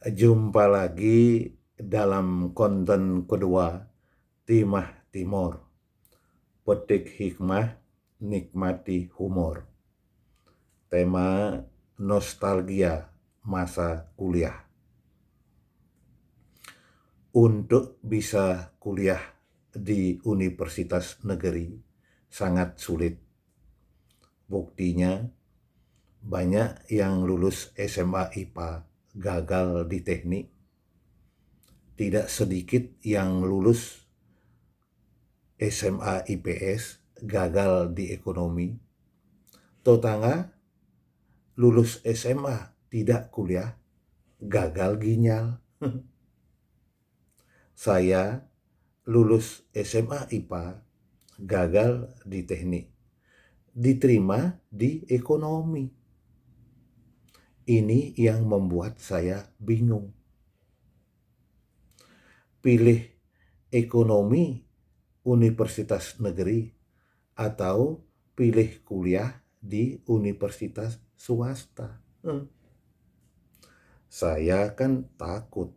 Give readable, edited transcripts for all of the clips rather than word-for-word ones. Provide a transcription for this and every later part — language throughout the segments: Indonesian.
Jumpa lagi dalam konten kedua Timah Timur. Petik hikmah, nikmati humor. Tema nostalgia masa kuliah. Untuk bisa kuliah di universitas negeri sangat sulit. Buktinya banyak yang lulus SMA IPA gagal di teknik. Tidak sedikit yang lulus SMA IPS gagal di ekonomi. Tetangga lulus SMA tidak kuliah, gagal ginjal. Saya lulus SMA IPA, gagal di teknik, diterima di ekonomi. Ini yang membuat saya bingung. Pilih ekonomi universitas negeri atau pilih kuliah di universitas swasta. Saya kan takut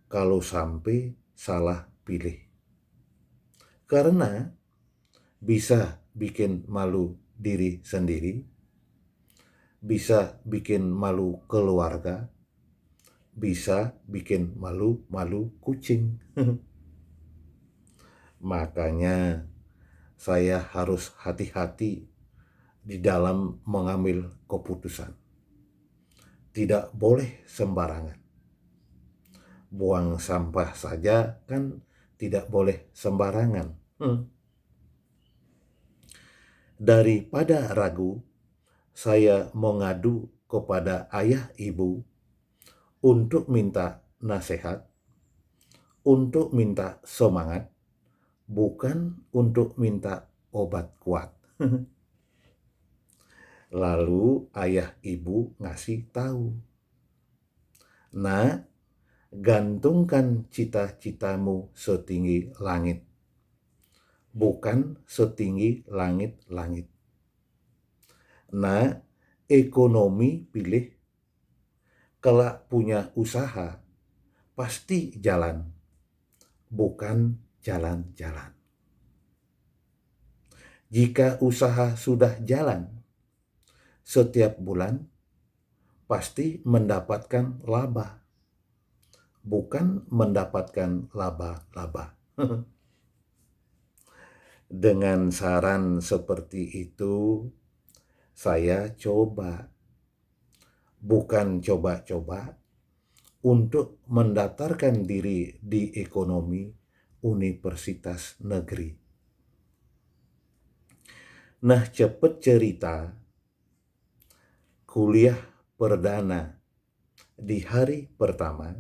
kalau sampai salah pilih. Karena bisa bikin malu diri sendiri, bisa bikin malu keluarga, bisa bikin malu kucing. Makanya saya harus hati-hati di dalam mengambil keputusan. Tidak boleh sembarangan. Buang sampah saja kan tidak boleh sembarangan. Daripada ragu, saya mengadu kepada ayah ibu untuk minta nasihat, untuk minta semangat, bukan untuk minta obat kuat. Lalu ayah ibu ngasih tahu, "Nah, gantungkan cita-citamu setinggi langit, bukan setinggi langit-langit. Nah, ekonomi pilih, kelak punya usaha, pasti jalan, bukan jalan-jalan. Jika usaha sudah jalan, setiap bulan pasti mendapatkan laba, bukan mendapatkan laba-laba." Dengan saran seperti itu, saya bukan coba-coba untuk mendaftarkan diri di ekonomi universitas negeri. Nah, cepet cerita, kuliah perdana di hari pertama,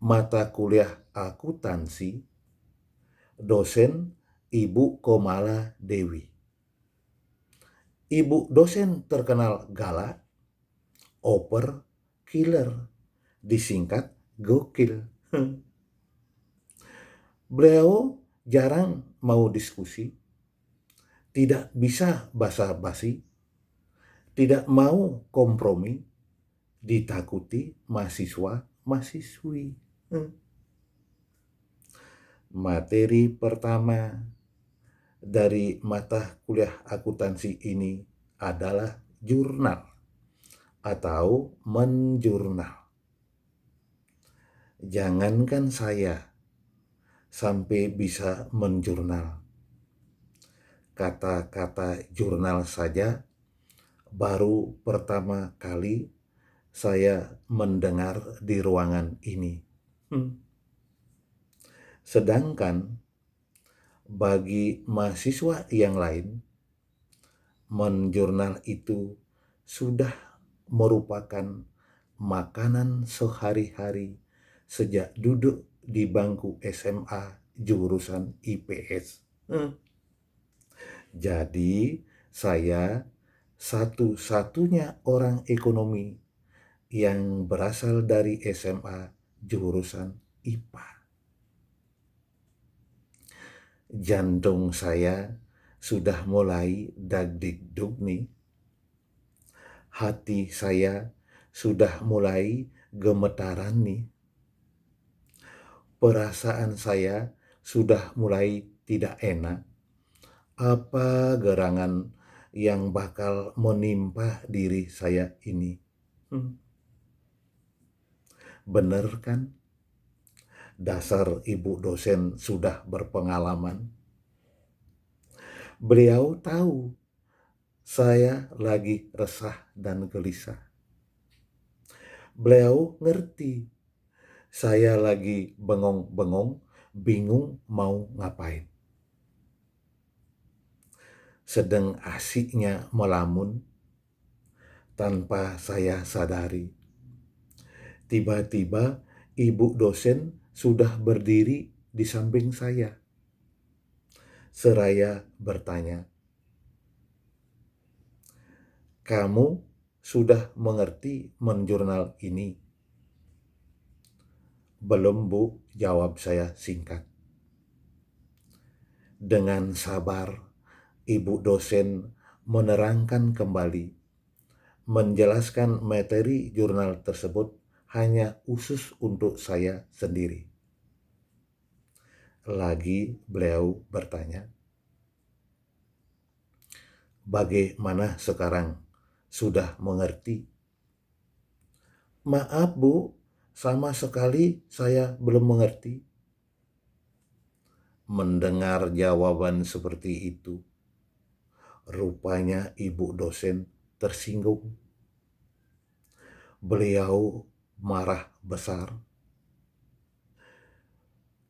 mata kuliah akuntansi, dosen Ibu Komala Dewi. Ibu dosen terkenal galak, oper, killer, disingkat gokil. Beliau jarang mau diskusi, tidak bisa basa-basi, tidak mau kompromi, ditakuti mahasiswa-mahasiswi. Materi pertama dari mata kuliah akuntansi ini adalah jurnal atau menjurnal. Jangankan saya sampai bisa menjurnal. Kata-kata jurnal saja baru pertama kali saya mendengar di ruangan ini. Sedangkan bagi mahasiswa yang lain, menjurnal itu sudah merupakan makanan sehari-hari sejak duduk di bangku SMA jurusan IPS. Jadi saya satu-satunya orang ekonomi yang berasal dari SMA jurusan IPA. Jantung saya sudah mulai dag-dig-dug nih. Hati saya sudah mulai gemetaran nih. Perasaan saya sudah mulai tidak enak. Apa gerangan yang bakal menimpa diri saya ini? Hmm, Bener kan? Dasar ibu dosen sudah berpengalaman. Beliau tahu saya lagi resah dan gelisah. Beliau ngerti saya lagi bengong-bengong, bingung mau ngapain. Sedang asiknya melamun tanpa saya sadari. Tiba-tiba ibu dosen sudah berdiri di samping saya. Seraya bertanya, "Kamu sudah mengerti menjurnal ini?" "Belum, Bu," jawab saya singkat. Dengan sabar, ibu dosen menerangkan kembali, menjelaskan materi jurnal tersebut hanya khusus untuk saya sendiri. Lagi beliau bertanya, "Bagaimana sekarang? Sudah mengerti?" "Maaf, Bu, sama sekali saya belum mengerti." Mendengar jawaban seperti itu, rupanya ibu dosen tersinggung. Beliau marah besar,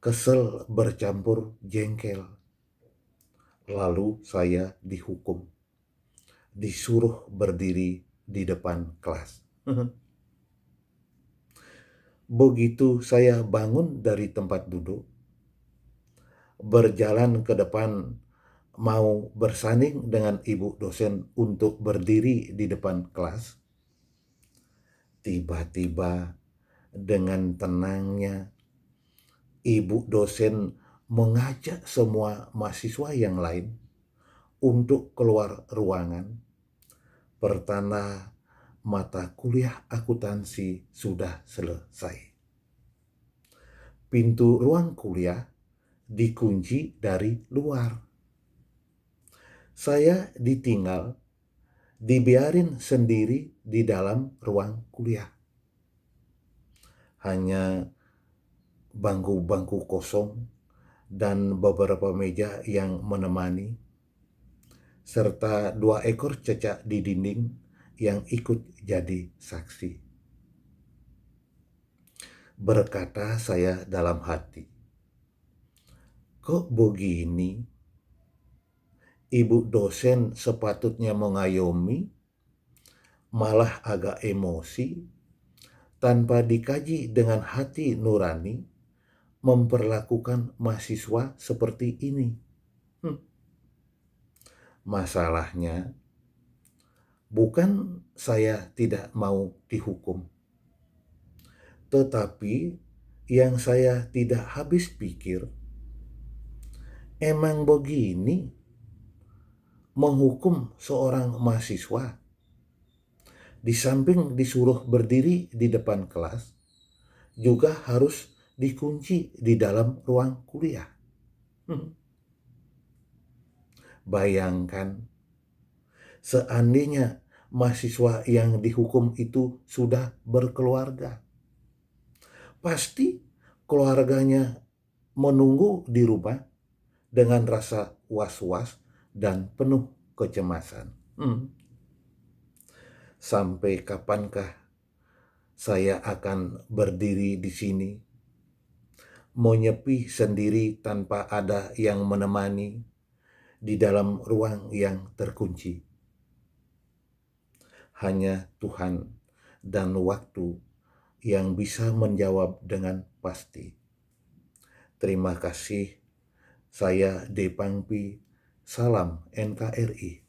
kesel bercampur jengkel. Lalu saya dihukum, disuruh berdiri di depan kelas. Begitu saya bangun dari tempat duduk, berjalan ke depan mau bersanding dengan ibu dosen untuk berdiri di depan kelas, tiba-tiba dengan tenangnya ibu dosen mengajak semua mahasiswa yang lain untuk keluar ruangan. Pertanda mata kuliah akuntansi sudah selesai. Pintu ruang kuliah dikunci dari luar. Saya ditinggal, dibiarin sendiri di dalam ruang kuliah. Hanya bangku-bangku kosong dan beberapa meja yang menemani, serta 2 ekor cecak di dinding yang ikut jadi saksi. Berkata saya dalam hati, "Kok begini? Ibu dosen sepatutnya mengayomi, malah agak emosi, tanpa dikaji dengan hati nurani, memperlakukan mahasiswa seperti ini." Masalahnya, bukan saya tidak mau dihukum, tetapi yang saya tidak habis pikir, emang begini menghukum seorang mahasiswa, di samping disuruh berdiri di depan kelas, juga harus dikunci di dalam ruang kuliah. Bayangkan, seandainya mahasiswa yang dihukum itu sudah berkeluarga, pasti keluarganya menunggu di rumah dengan rasa was-was dan penuh kecemasan. Sampai kapankah saya akan berdiri di sini, menyepi sendiri tanpa ada yang menemani di dalam ruang yang terkunci? Hanya Tuhan dan waktu yang bisa menjawab dengan pasti. Terima kasih. Saya Depangpi. Salam NKRI.